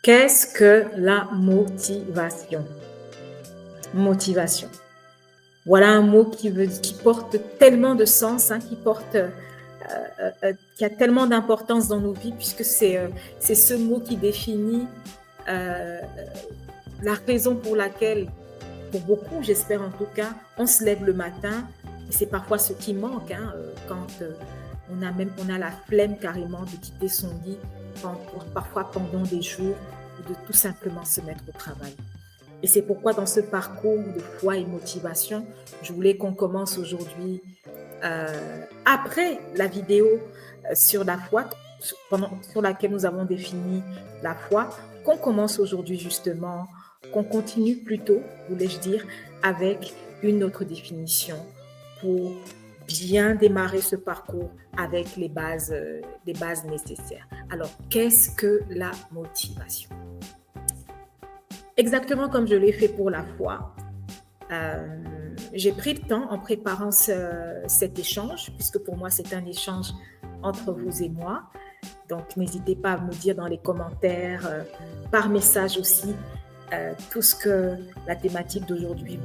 Qu'est-ce que la motivation? Motivation. Voilà un mot qui porte tellement de sens, hein, qui a tellement d'importance dans nos vies, puisque c'est ce mot qui définit euh, la raison pour laquelle, pour beaucoup, j'espère en tout cas, on se lève le matin. Et c'est parfois ce qui manque, hein, quand on a la flemme carrément de quitter son lit, parfois pendant des jours, ou de tout simplement se mettre au travail. Et c'est pourquoi dans ce parcours de foi et motivation, je voulais qu'on commence aujourd'hui, après la vidéo sur la foi, sur laquelle nous avons défini la foi, qu'on commence aujourd'hui justement, qu'on continue plutôt, voulais-je dire, avec une autre définition pour bien démarrer ce parcours avec les bases nécessaires. Alors, qu'est-ce que la motivation? Exactement comme je l'ai fait pour la foi, j'ai pris le temps en préparant cet échange, puisque pour moi c'est un échange entre vous et moi. Donc n'hésitez pas à me dire dans les commentaires, par message aussi, tout ce que la thématique d'aujourd'hui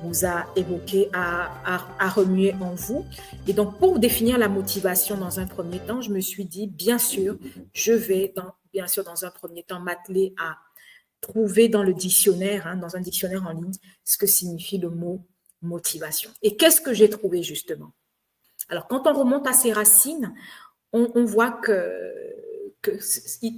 vous a évoqué, à remuer en vous. Et donc pour définir la motivation dans un premier temps, je me suis dit, bien sûr, je vais dans un premier temps m'atteler à trouver dans le dictionnaire, hein, dans un dictionnaire en ligne, ce que signifie le mot motivation. Et qu'est-ce que j'ai trouvé justement? Alors, quand on remonte à ses racines, on voit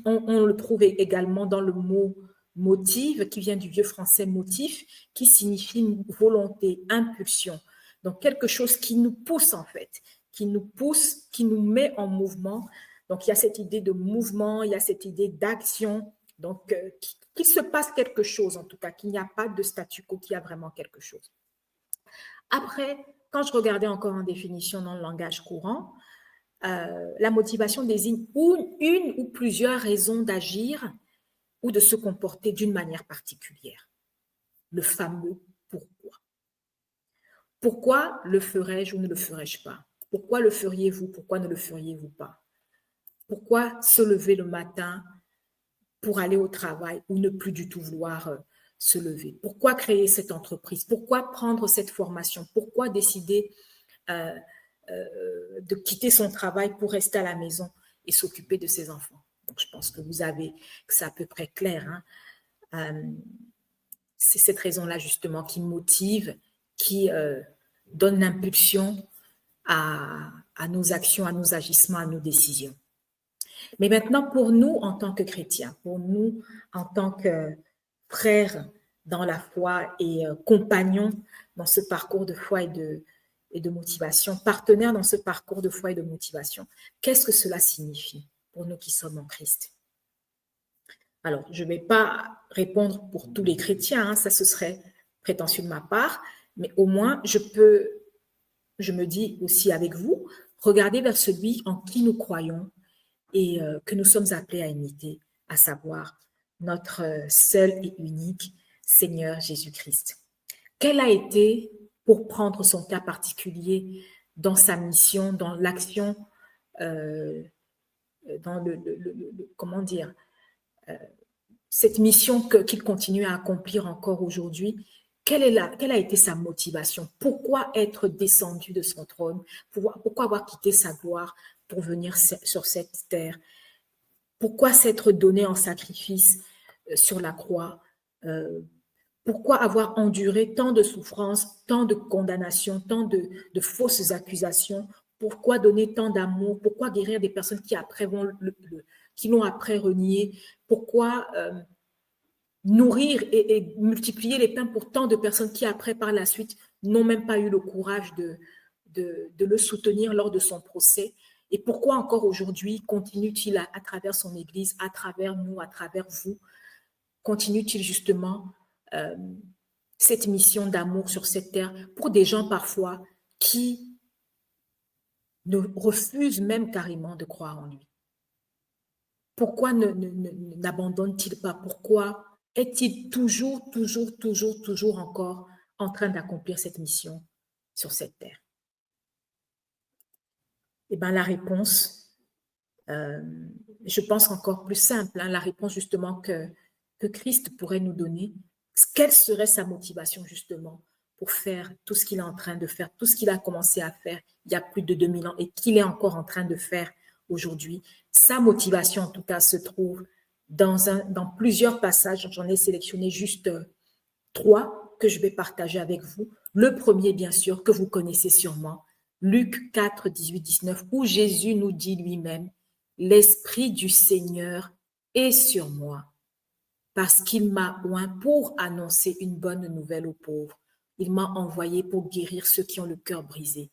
on le trouve également dans le mot motive, qui vient du vieux français motif, qui signifie volonté, impulsion. Donc, quelque chose qui nous pousse en fait, qui nous pousse, qui nous met en mouvement. Donc, il y a cette idée de mouvement, il y a cette idée d'action, donc qu'il se passe quelque chose, en tout cas, qu'il n'y a pas de statu quo, qu'il y a vraiment quelque chose. Après, quand je regardais encore en définition dans le langage courant, la motivation désigne une ou plusieurs raisons d'agir ou de se comporter d'une manière particulière. Le fameux pourquoi. Pourquoi le ferais-je ou ne le ferais-je pas? Pourquoi le feriez-vous? Pourquoi ne le feriez-vous pas? Pourquoi se lever le matin pour aller au travail ou ne plus du tout vouloir se lever? Pourquoi créer cette entreprise? Pourquoi prendre cette formation? Pourquoi décider de quitter son travail pour rester à la maison et s'occuper de ses enfants? Donc, je pense que c'est à peu près clair, hein. C'est cette raison-là justement qui motive, qui donne l'impulsion à nos actions, à nos agissements, à nos décisions. Mais maintenant, pour nous, en tant que chrétiens, pour nous, en tant que frères dans la foi et compagnons dans ce parcours de foi et de motivation, partenaires dans ce parcours de foi et de motivation, qu'est-ce que cela signifie pour nous qui sommes en Christ? Alors, je ne vais pas répondre pour tous les chrétiens, hein, ça ce serait prétentieux de ma part, mais au moins je me dis aussi avec vous, regardez vers celui en qui nous croyons et que nous sommes appelés à imiter, à savoir notre seul et unique Seigneur Jésus-Christ. Quel a été, pour prendre son cas particulier, dans sa mission, dans l'action, dans comment dire, cette mission qu'il continue à accomplir encore aujourd'hui, quelle a été sa motivation? Pourquoi être descendu de son trône? Pourquoi avoir quitté sa gloire pour venir sur cette terre? Pourquoi s'être donné en sacrifice sur la croix? Pourquoi avoir enduré tant de souffrances, tant de condamnations, tant de fausses accusations? Pourquoi donner tant d'amour? Pourquoi guérir des personnes qui après qui l'ont après renié? Pourquoi nourrir et multiplier les pains pour tant de personnes qui après par la suite n'ont même pas eu le courage de le soutenir lors de son procès? Et pourquoi encore aujourd'hui continue-t-il à travers son Église, à travers nous, à travers vous, continue-t-il justement cette mission d'amour sur cette terre pour des gens parfois qui ne refusent même carrément de croire en lui? Pourquoi n'abandonne-t-il pas? Pourquoi est-il toujours encore en train d'accomplir cette mission sur cette terre? Eh bien, la réponse, Je pense encore plus simple, la réponse justement que Christ pourrait nous donner. Quelle serait sa motivation justement pour faire tout ce qu'il est en train de faire, tout ce qu'il a commencé à faire il y a plus de 2000 ans et qu'il est encore en train de faire aujourd'hui? Sa motivation, en tout cas, se trouve dans plusieurs passages. J'en ai sélectionné juste 3 que je vais partager avec vous. Le premier, bien sûr, que vous connaissez sûrement, Luc 4, 18, 19, où Jésus nous dit lui-même: « L'Esprit du Seigneur est sur moi, parce qu'il m'a oint pour annoncer une bonne nouvelle aux pauvres. Il m'a envoyé pour guérir ceux qui ont le cœur brisé,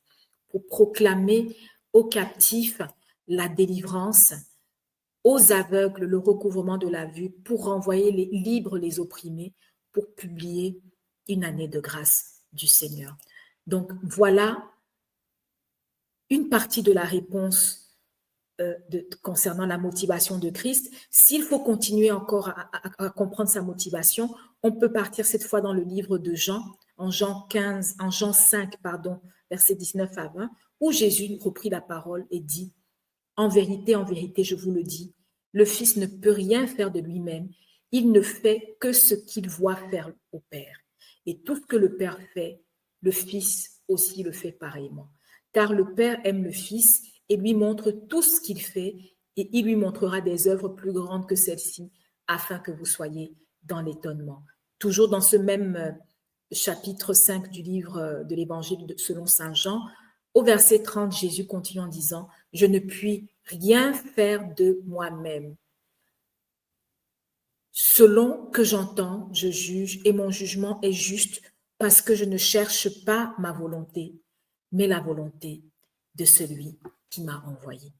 pour proclamer aux captifs la délivrance, aux aveugles le recouvrement de la vue, pour renvoyer les libres les opprimés, pour publier une année de grâce du Seigneur. » Donc voilà une partie de la réponse concernant la motivation de Christ. S'il faut continuer encore à comprendre sa motivation, on peut partir cette fois dans le livre de Jean, en Jean 5, versets 19 à 20, où Jésus reprit la parole et dit: « En vérité, je vous le dis, le Fils ne peut rien faire de lui-même. Il ne fait que ce qu'il voit faire au Père. Et tout ce que le Père fait, le Fils aussi le fait pareillement. Car le Père aime le Fils et lui montre tout ce qu'il fait, et il lui montrera des œuvres plus grandes que celles-ci, afin que vous soyez dans l'étonnement. » Toujours dans ce même chapitre 5 du livre de l'Évangile selon saint Jean, au verset 30, Jésus continue en disant: « Je ne puis rien faire de moi-même. Selon que j'entends, je juge, et mon jugement est juste, parce que je ne cherche pas ma volonté, mais la volonté de celui qui m'a envoyé. »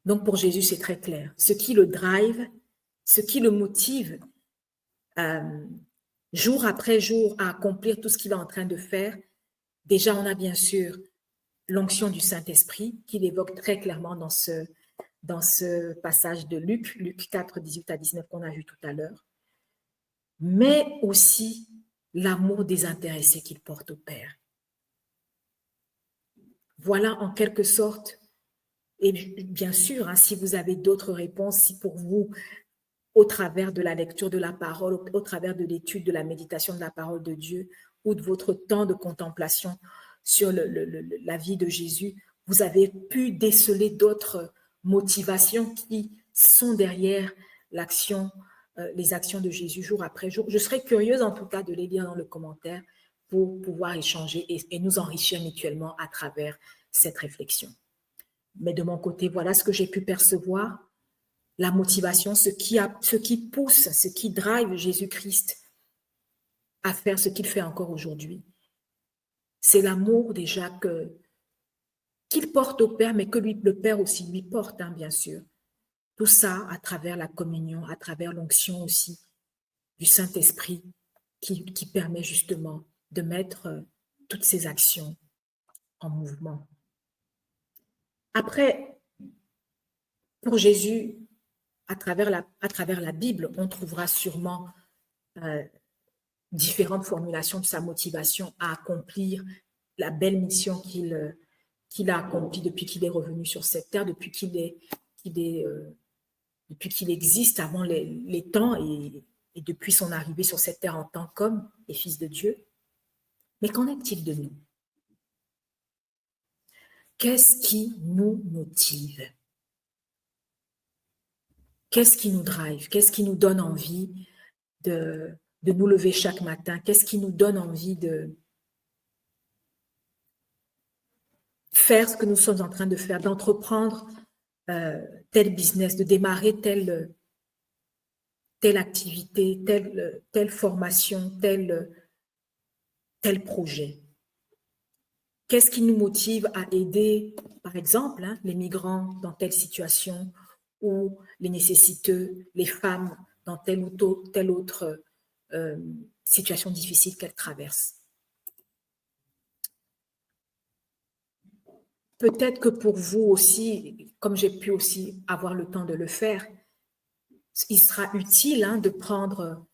Donc pour Jésus, c'est très clair. Ce qui le drive, ce qui le motive jour après jour à accomplir tout ce qu'il est en train de faire, déjà on a bien sûr l'onction du Saint-Esprit qu'il évoque très clairement dans ce passage de Luc 4, 18 à 19 qu'on a vu tout à l'heure, mais aussi l'amour désintéressé qu'il porte au Père. Voilà en quelque sorte, et bien sûr, si vous avez d'autres réponses, si pour vous, au travers de la lecture de la parole, au travers de l'étude, de la méditation de la parole de Dieu, ou de votre temps de contemplation sur la vie de Jésus, vous avez pu déceler d'autres motivations qui sont derrière les actions de Jésus jour après jour. Je serais curieuse en tout cas de les lire dans le commentaire pour pouvoir échanger et nous enrichir mutuellement à travers cette réflexion. Mais de mon côté, voilà ce que j'ai pu percevoir, la motivation, ce qui pousse, ce qui drive Jésus-Christ à faire ce qu'il fait encore aujourd'hui. C'est l'amour déjà qu'il porte au Père, mais que le Père aussi lui porte, bien sûr. Tout ça à travers la communion, à travers l'onction aussi du Saint-Esprit qui permet justement de mettre toutes ces actions en mouvement. Après, pour Jésus, à travers la Bible, on trouvera sûrement différentes formulations de sa motivation à accomplir la belle mission qu'il a accomplie depuis qu'il est revenu sur cette terre, depuis qu'il existe avant les temps et depuis son arrivée sur cette terre en tant qu'homme et fils de Dieu. Mais qu'en est-il de nous? Qu'est-ce qui nous motive? Qu'est-ce qui nous drive? Qu'est-ce qui nous donne envie de nous lever chaque matin? Qu'est-ce qui nous donne envie de faire ce que nous sommes en train de faire, d'entreprendre tel business, de démarrer telle activité, telle formation, tel projet? Qu'est-ce qui nous motive à aider, par exemple, les migrants dans telle situation ou les nécessiteux, les femmes dans telle autre situation difficile qu'elles traversent? Peut-être que pour vous aussi, comme j'ai pu aussi avoir le temps de le faire, il sera utile de prendre,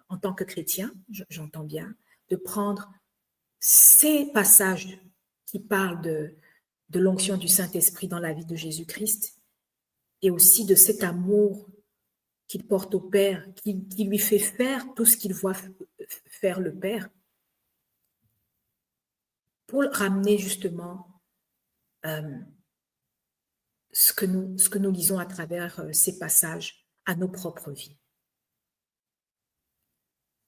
en tant que chrétien, j'entends bien, de prendre ces passages qui parlent de l'onction du Saint-Esprit dans la vie de Jésus-Christ et aussi de cet amour qu'il porte au Père, qui lui fait faire tout ce qu'il voit faire le Père, pour ramener justement ce que nous lisons à travers ces passages à nos propres vies.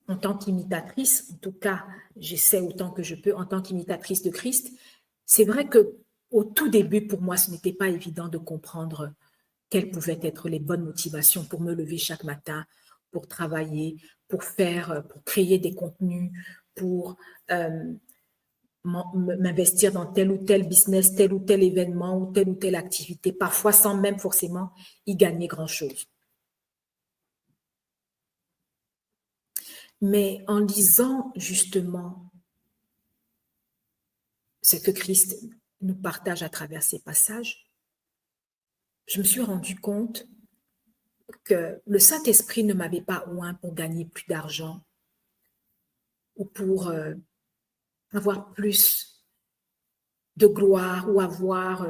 En tant qu'imitatrice, en tout cas, j'essaie autant que je peux, en tant qu'imitatrice de Christ, c'est vrai que au tout début, pour moi, ce n'était pas évident de comprendre quelles pouvaient être les bonnes motivations pour me lever chaque matin, pour travailler, pour créer des contenus, pour m'investir dans tel ou tel business, tel ou tel événement ou telle activité, parfois sans même forcément y gagner grand-chose. Mais en lisant justement ce que Christ nous partage à travers ces passages, je me suis rendu compte que le Saint-Esprit ne m'avait pas oint pour gagner plus d'argent ou pour avoir plus de gloire ou avoir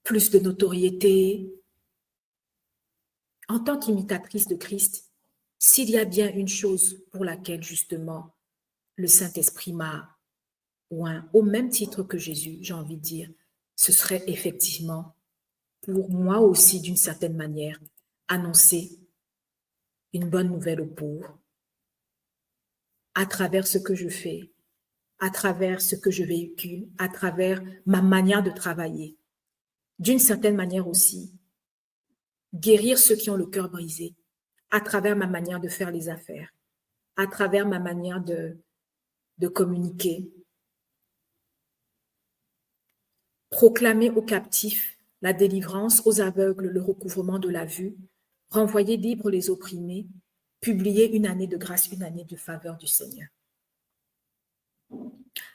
plus de notoriété. En tant qu'imitatrice de Christ, s'il y a bien une chose pour laquelle justement le Saint-Esprit m'a oint, au même titre que Jésus, j'ai envie de dire, ce serait effectivement pour moi aussi d'une certaine manière annoncer une bonne nouvelle aux pauvres à travers ce que je fais, à travers ce que je véhicule, à travers ma manière de travailler. D'une certaine manière aussi, guérir ceux qui ont le cœur brisé à travers ma manière de faire les affaires, à travers ma manière de communiquer. Proclamer aux captifs la délivrance, aux aveugles le recouvrement de la vue, renvoyer libres les opprimés, publier une année de grâce, une année de faveur du Seigneur.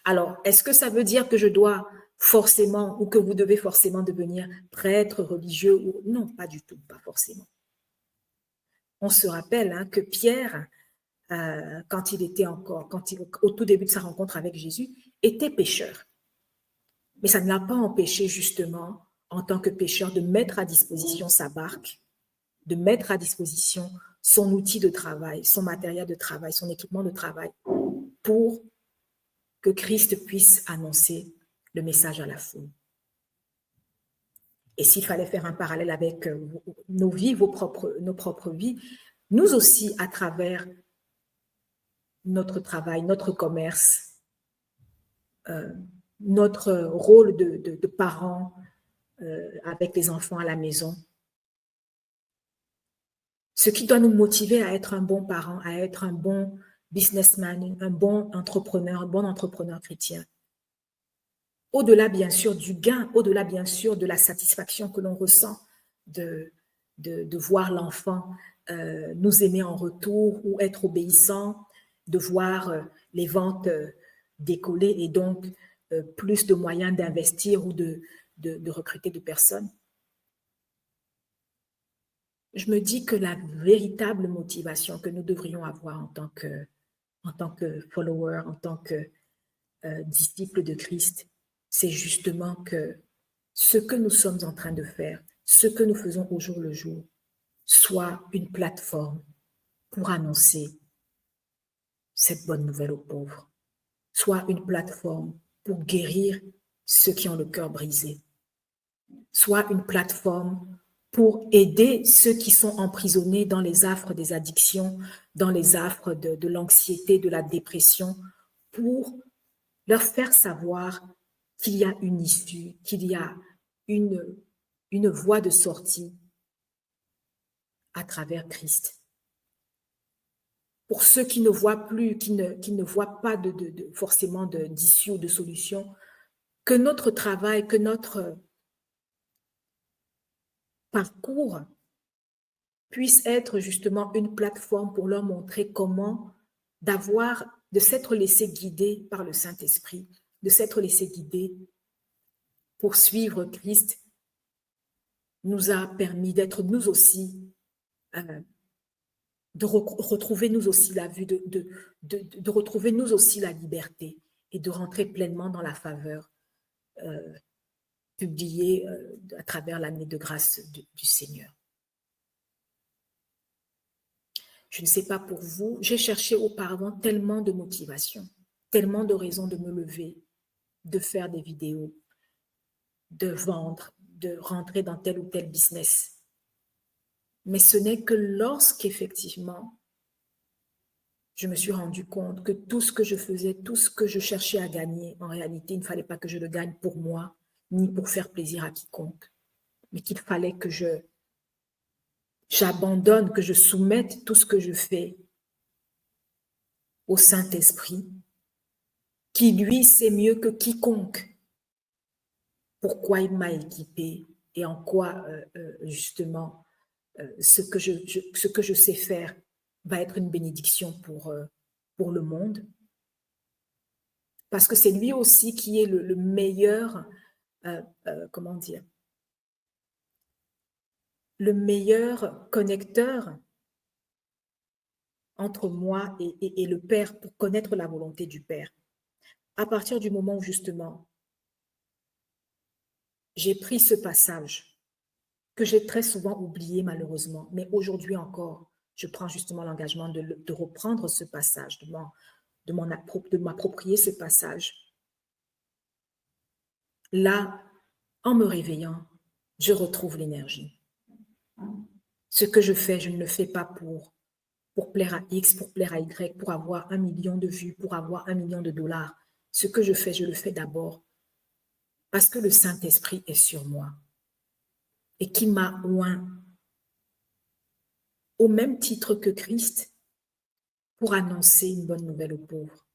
Alors, est-ce que ça veut dire que je dois forcément ou que vous devez forcément devenir prêtre, religieux ou... Non, pas du tout, pas forcément. On se rappelle que Pierre, quand il était au tout début de sa rencontre avec Jésus, était pécheur. Mais ça ne l'a pas empêché justement, en tant que pécheur, de mettre à disposition sa barque, de mettre à disposition son outil de travail, son matériel de travail, son équipement de travail, pour que Christ puisse annoncer le message à la foule. Et s'il fallait faire un parallèle avec nos vies, nos propres vies, nous aussi, à travers notre travail, notre commerce, notre rôle de parents avec les enfants à la maison, ce qui doit nous motiver à être un bon parent, à être un bon businessman, un bon entrepreneur chrétien. Au-delà, bien sûr, du gain, au-delà, bien sûr, de la satisfaction que l'on ressent de voir l'enfant nous aimer en retour ou être obéissant, de voir les ventes décoller et donc plus de moyens d'investir ou de recruter de personnes. Je me dis que la véritable motivation que nous devrions avoir en tant que follower, en tant que disciple de Christ, c'est justement que ce que nous sommes en train de faire, ce que nous faisons au jour le jour, soit une plateforme pour annoncer cette bonne nouvelle aux pauvres, soit une plateforme pour guérir ceux qui ont le cœur brisé, soit une plateforme pour aider ceux qui sont emprisonnés dans les affres des addictions, dans les affres de l'anxiété, de la dépression, pour leur faire savoir qu'il y a une issue, qu'il y a une voie de sortie à travers Christ. Pour ceux qui ne voient plus, qui ne voient pas forcément d'issue ou de solution, que notre travail, que notre parcours puisse être justement une plateforme pour leur montrer comment de s'être laissé guider par le Saint-Esprit, de s'être laissé guider pour suivre Christ, nous a permis d'être nous aussi, de retrouver nous aussi la vue, de retrouver nous aussi la liberté et de rentrer pleinement dans la faveur publié à travers l'année de grâce du Seigneur. Je ne sais pas pour vous, j'ai cherché auparavant tellement de motivation, tellement de raisons de me lever, de faire des vidéos, de vendre, de rentrer dans tel ou tel business. Mais ce n'est que lorsqu'effectivement, je me suis rendu compte que tout ce que je faisais, tout ce que je cherchais à gagner, en réalité, il ne fallait pas que je le gagne pour moi, ni pour faire plaisir à quiconque, mais qu'il fallait que j'abandonne, que je soumette tout ce que je fais au Saint-Esprit, qui lui sait mieux que quiconque pourquoi il m'a équipé et en quoi justement ce que je sais faire va être une bénédiction pour le monde. Parce que c'est lui aussi qui est le meilleur, comment dire, le meilleur connecteur entre moi et le Père pour connaître la volonté du Père. À partir du moment où justement j'ai pris ce passage que j'ai très souvent oublié malheureusement, mais aujourd'hui encore, je prends justement l'engagement de reprendre ce passage, de m'approprier ce passage. Là, en me réveillant, je retrouve l'énergie. Ce que je fais, je ne le fais pas pour plaire à X, pour plaire à Y, pour avoir 1 million de vues, pour avoir 1 million de dollars. Ce que je fais, je le fais d'abord parce que le Saint-Esprit est sur moi et qui m'a oint au même titre que Christ pour annoncer une bonne nouvelle aux pauvres,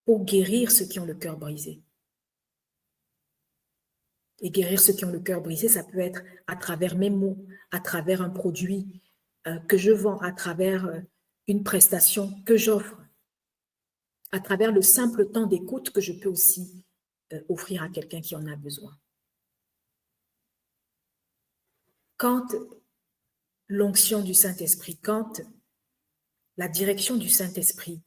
pour guérir ceux qui ont le cœur brisé. Et guérir ceux qui ont le cœur brisé, ça peut être à travers mes mots, à travers un produit que je vends, à travers une prestation que j'offre, à travers le simple temps d'écoute que je peux aussi offrir à quelqu'un qui en a besoin. Quand l'onction du Saint-Esprit, quand la direction du Saint-Esprit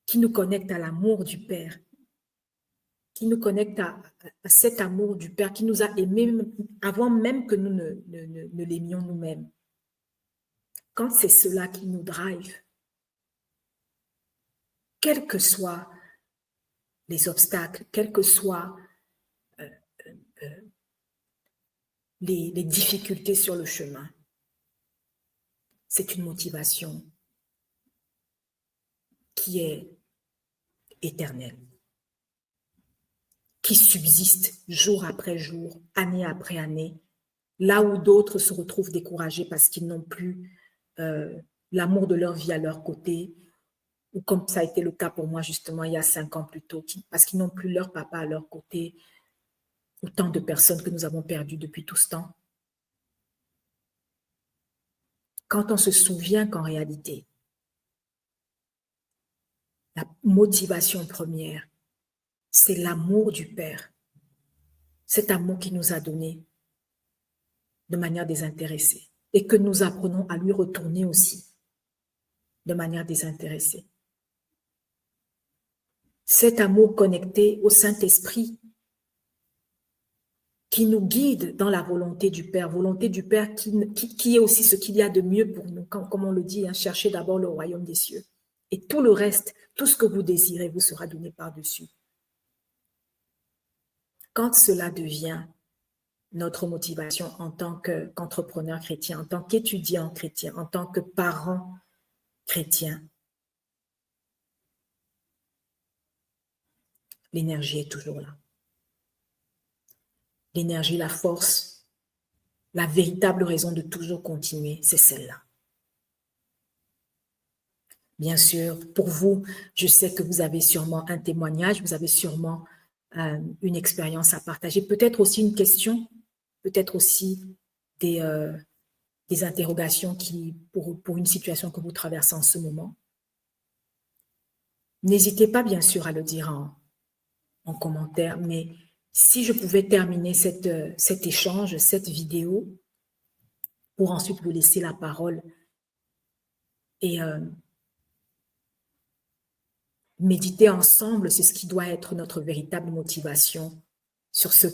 qui nous connecte à l'amour du Père, qui nous connecte à cet amour du Père, qui nous a aimés avant même que nous ne l'aimions nous-mêmes. Quand c'est cela qui nous drive, quels que soient les obstacles, quelles que soient les difficultés sur le chemin, c'est une motivation qui est éternelle, qui subsiste jour après jour, année après année, là où d'autres se retrouvent découragés parce qu'ils n'ont plus l'amour de leur vie à leur côté, ou comme ça a été le cas pour moi justement il y a 5 ans plus tôt, parce qu'ils n'ont plus leur papa à leur côté, autant de personnes que nous avons perdues depuis tout ce temps. Quand on se souvient qu'en réalité, la motivation première, c'est l'amour du Père, cet amour qu'il nous a donné de manière désintéressée et que nous apprenons à lui retourner aussi de manière désintéressée. Cet amour connecté au Saint-Esprit qui nous guide dans la volonté du Père qui est aussi ce qu'il y a de mieux pour nous. Comme on le dit, cherchez d'abord le royaume des cieux. Et tout le reste, tout ce que vous désirez vous sera donné par-dessus. Quand cela devient notre motivation en tant qu'entrepreneur chrétien, en tant qu'étudiant chrétien, en tant que parent chrétien, l'énergie est toujours là. L'énergie, la force, la véritable raison de toujours continuer, c'est celle-là. Bien sûr, pour vous, je sais que vous avez sûrement un témoignage, vous avez sûrement une expérience à partager, peut-être aussi une question, peut-être aussi des interrogations pour une situation que vous traversez en ce moment. N'hésitez pas, bien sûr, à le dire en commentaire, mais si je pouvais terminer cet échange, cette vidéo, pour ensuite vous laisser la parole et méditer ensemble, c'est ce qui doit être notre véritable motivation sur ce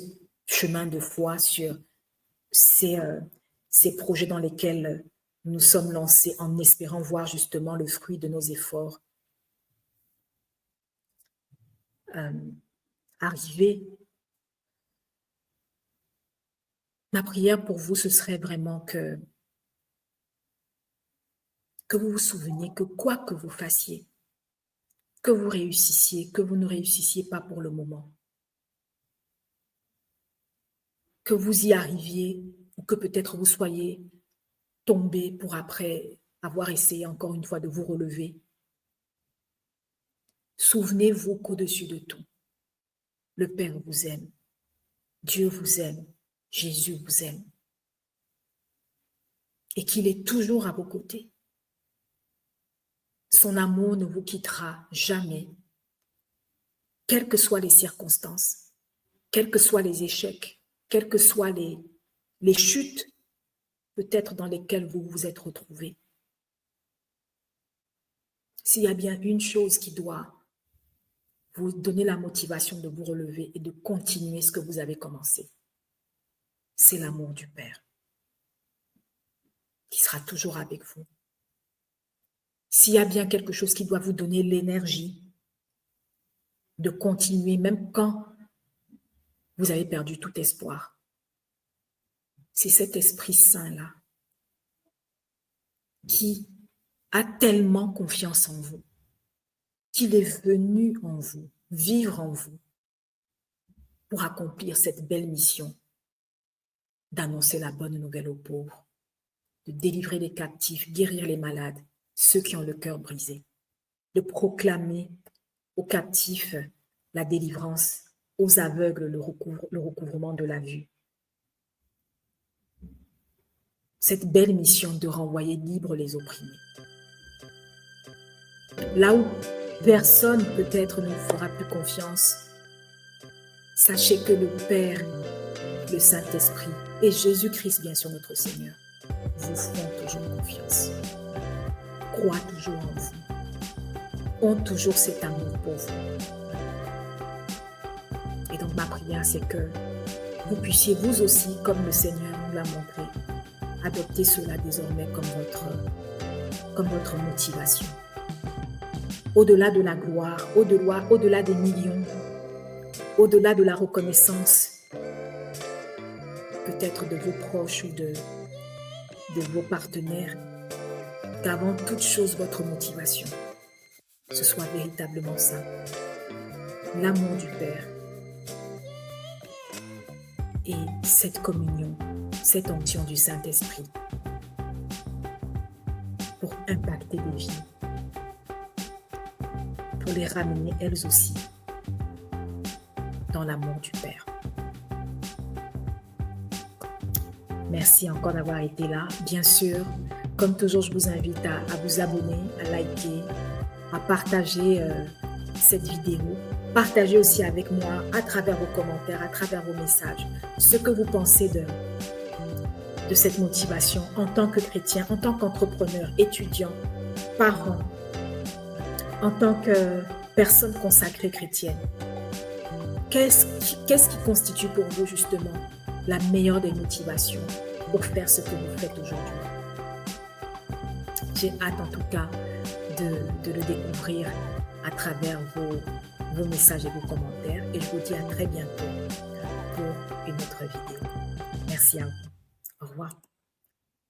chemin de foi, sur ces projets dans lesquels nous sommes lancés en espérant voir justement le fruit de nos efforts arriver. Ma prière pour vous, ce serait vraiment que vous vous souveniez que quoi que vous fassiez, que vous réussissiez, que vous ne réussissiez pas pour le moment, que vous y arriviez ou que peut-être vous soyez tombé pour après avoir essayé encore une fois de vous relever. Souvenez-vous qu'au-dessus de tout, le Père vous aime, Dieu vous aime, Jésus vous aime et qu'il est toujours à vos côtés. Son amour ne vous quittera jamais, quelles que soient les circonstances, quels que soient les échecs, quelles que soient les chutes peut-être dans lesquelles vous vous êtes retrouvés. S'il y a bien une chose qui doit vous donner la motivation de vous relever et de continuer ce que vous avez commencé, c'est l'amour du Père qui sera toujours avec vous. S'il y a bien quelque chose qui doit vous donner l'énergie de continuer, même quand vous avez perdu tout espoir, c'est cet Esprit Saint-là qui a tellement confiance en vous, qu'il est venu en vous, vivre en vous, pour accomplir cette belle mission d'annoncer la bonne nouvelle aux pauvres, de délivrer les captifs, guérir les malades, ceux qui ont le cœur brisé, de proclamer aux captifs la délivrance, aux aveugles le recouvrement de la vue. Cette belle mission de renvoyer libres les opprimés. Là où personne peut-être ne vous fera plus confiance, sachez que le Père, le Saint-Esprit et Jésus-Christ, bien sûr notre Seigneur, vous font toujours confiance. Croient toujours en vous, ont toujours cet amour pour vous. Et donc ma prière, c'est que vous puissiez vous aussi, comme le Seigneur nous l'a montré, adopter cela désormais comme votre motivation. Au-delà de la gloire, au-delà des millions, au-delà de la reconnaissance, peut-être de vos proches ou de vos partenaires, qu'avant toute chose, votre motivation, ce soit véritablement ça, l'amour du Père et cette communion, cette onction du Saint-Esprit pour impacter des vies, pour les ramener elles aussi dans l'amour du Père. Merci encore d'avoir été là. Bien sûr, comme toujours, je vous invite à vous abonner, à liker, à partager cette vidéo. Partagez aussi avec moi à travers vos commentaires, à travers vos messages, ce que vous pensez de cette motivation en tant que chrétien, en tant qu'entrepreneur, étudiant, parent, en tant que personne consacrée chrétienne. Qu'est-ce qui constitue pour vous justement la meilleure des motivations pour faire ce que vous faites aujourd'hui? J'ai hâte en tout cas de le découvrir à travers vos messages et vos commentaires et je vous dis à très bientôt pour une autre vidéo. Merci à vous. Au revoir.